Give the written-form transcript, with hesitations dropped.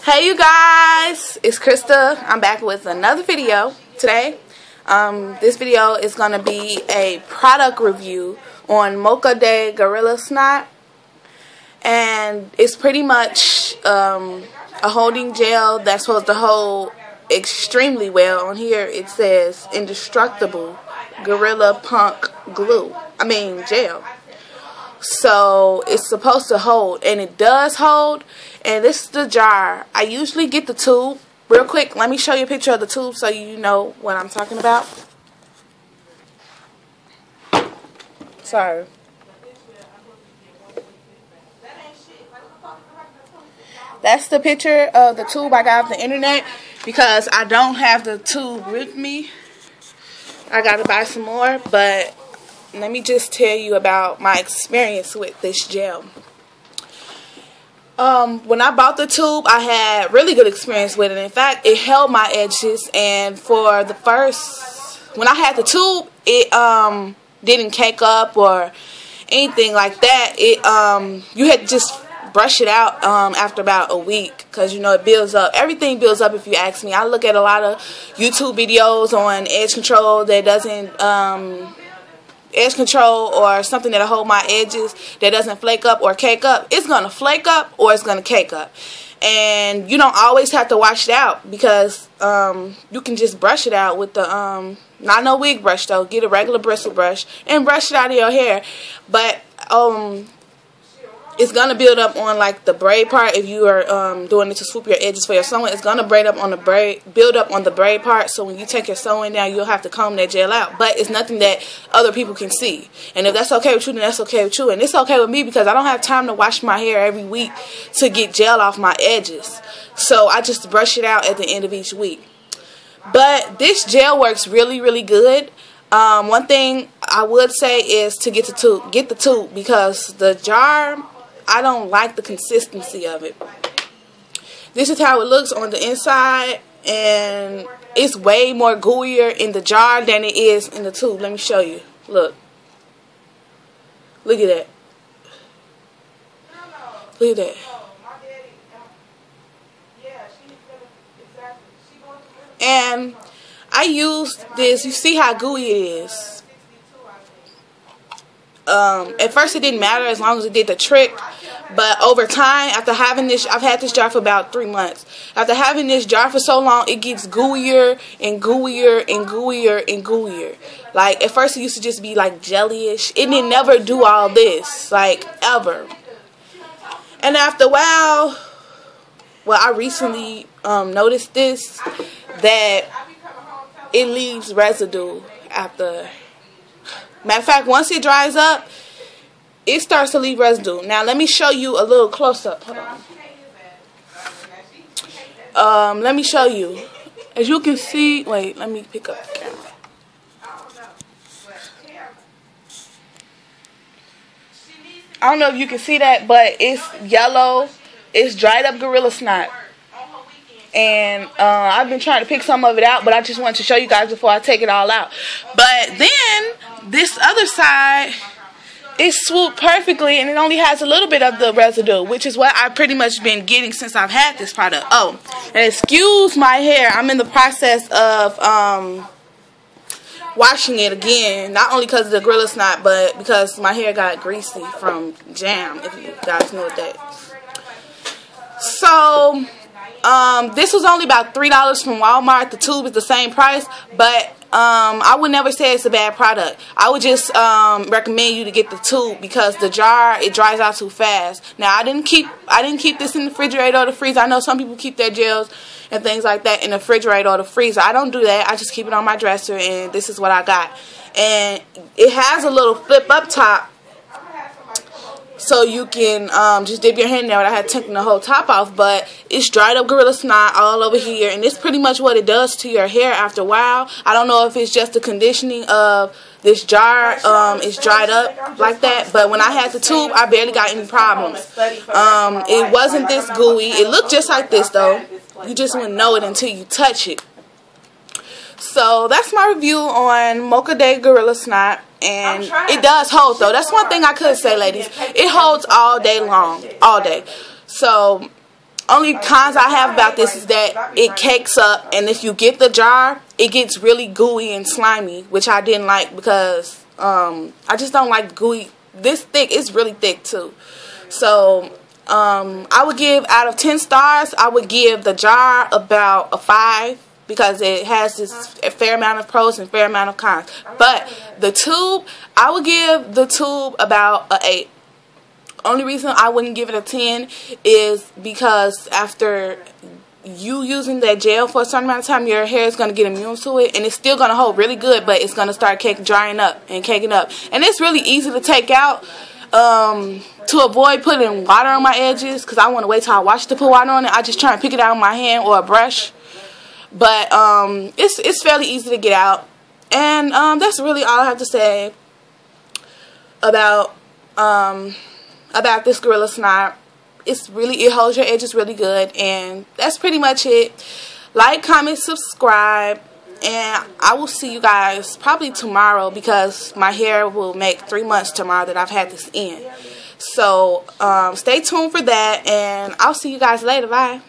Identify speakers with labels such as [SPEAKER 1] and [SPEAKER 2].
[SPEAKER 1] Hey you guys, it's Krista. I'm back with another video today. This video is going to be a product review on Moco de Gorila Snot, and it's pretty much a holding gel that's supposed to hold extremely well. On here it says indestructible Gorilla Punk gel. So it's supposed to hold, and it does hold. And this is the jar. I usually get the tube. Real quick, let me show you a picture of the tube so you know what I'm talking about. Sorry. That's the picture of the tube I got off the internet because I don't have the tube with me. I gotta buy some more, but let me just tell you about my experience with this gel. When I bought the tube, I had really good experience with it. In fact, it held my edges, and for the when I had the tube, it didn't cake up or anything like that. You had to just brush it out after about a week, because you know it builds up. Everything builds up if you ask me. I look at a lot of YouTube videos on edge control that doesn't edge control or something that'll hold my edges that doesn't flake up or cake up. It's gonna flake up or it's gonna cake up, and you don't always have to wash it out because you can just brush it out with the not no wig brush though. Get a regular bristle brush and brush it out of your hair. But it's gonna build up on like the braid part. If you are doing it to swoop your edges for your sewing, it's gonna build up on the braid part. So when you take your sewing down, you'll have to comb that gel out. But it's nothing that other people can see. And if that's okay with you, then that's okay with you. And it's okay with me because I don't have time to wash my hair every week to get gel off my edges. So I just brush it out at the end of each week. But this gel works really, really good. One thing I would say is to get the tube because the jar, I don't like the consistency of it. This is how it looks on the inside, and it's way more gooier in the jar than it is in the tube. Let me show you. Look. Look at that. Look at that. And I used this. You see how gooey it is. At first it didn't matter as long as it did the trick, but over time, after having this, I've had this jar for about 3 months. After having this jar for so long, it gets gooier and gooier and gooier and gooier. Like at first it used to just be like jellyish. It didn't never do all this, like ever. And after a while, well, I recently noticed this, that it leaves residue after. Matter of fact, once it dries up, it starts to leave residue. Now, let me show you a little close-up. Hold on. Let me show you. As you can see, wait, let me pick up the camera. I don't know if you can see that, but it's yellow. It's dried up Gorilla Snot. And I've been trying to pick some of it out, but I just wanted to show you guys before I take it all out. But then this other side is swooped perfectly, and it only has a little bit of the residue, which is what I've pretty much been getting since I've had this product. Oh, and excuse my hair. I'm in the process of washing it again, not only because of the Gorilla Snot, but because my hair got greasy from jam, if you guys know what that is. So this was only about $3 from Walmart. The tube is the same price, but I would never say it's a bad product. I would just recommend you to get the tube because the jar, it dries out too fast. Now I didn't keep this in the refrigerator or the freezer. I know some people keep their gels and things like that in the refrigerator or the freezer. I don't do that. I just keep it on my dresser, and this is what I got. And it has a little flip up top, so you can just dip your hand in there without having to take the whole top off. But it's dried up Gorilla Snot all over here, and it's pretty much what it does to your hair after a while. I don't know if it's just the conditioning of this jar is dried up like that, but when I had the tube, I barely got any problems. It wasn't this gooey. It looked just like this though. You just wouldn't know it until you touch it. So that's my review on Moco de Gorila Snot. And it does hold though. That's one thing I could say, ladies. It holds all day long. All day. So Only cons I have about this is that it cakes up, and if you get the jar, it gets really gooey and slimy, which I didn't like because I just don't like gooey. This thick, it's really thick too. So I would give, out of 10 stars, I would give the jar about a 5 because it has a fair amount of pros and fair amount of cons. But the tube, I would give the tube about a 8. Only reason I wouldn't give it a 10 is because after you using that gel for a certain amount of time, your hair is going to get immune to it, and it's still going to hold really good, but it's going to start drying up and caking up. And it's really easy to take out to avoid putting water on my edges, because I want to wait till I wash to put water on it. I just try and pick it out with my hand or a brush. But it's fairly easy to get out. And that's really all I have to say about this Gorila Snot. It holds your edges really good, and that's pretty much it. Like, comment, subscribe, and I will see you guys probably tomorrow because my hair will make 3 months tomorrow that I've had this in. So stay tuned for that, and I'll see you guys later. Bye.